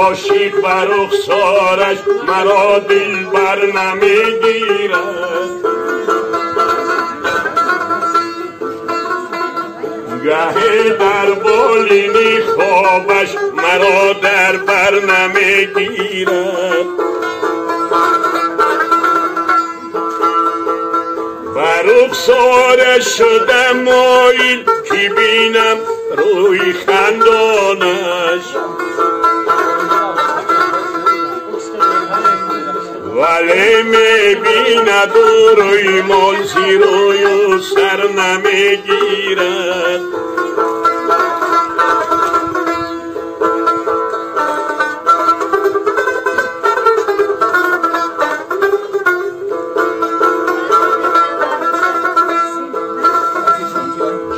عاشق بر رخسارش مرا دل بر نمیگیرد گهی در بالینی خوابش مرا در بر نمیگیرد بر رخسارش شدم مایل که بینم روی خندانش ولی میبیند روی مال زیروی و سر نمیگیرد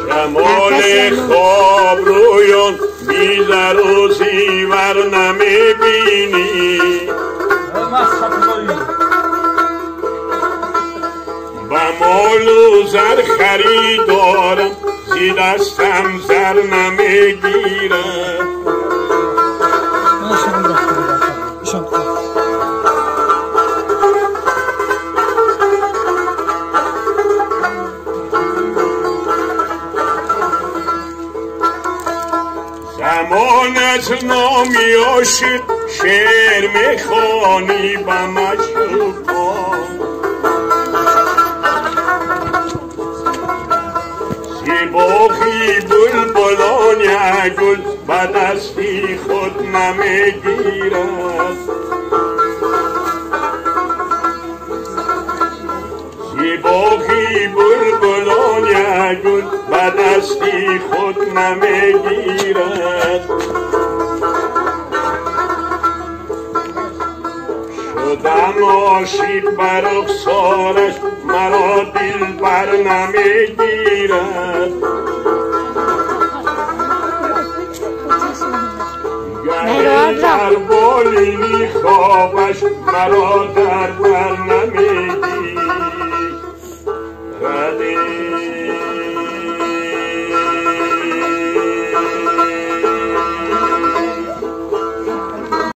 جمال خواب رویان بیزر و زیور نمیبینی با مال و زر خریدارم زی دستم زر نمیگیرم زمان از نامی عاشق شعر میخوانی با مشروقان زیباخی بلبلان یک گل به دستی خود نمیگیرد زیباخی بلبلان یک گل به دستی خود نمیگیرد شدم عاشق بر رخسارش مرا دل بر نمیگیرد گهی در بالینی خوابش مرا در بر نمیگیرد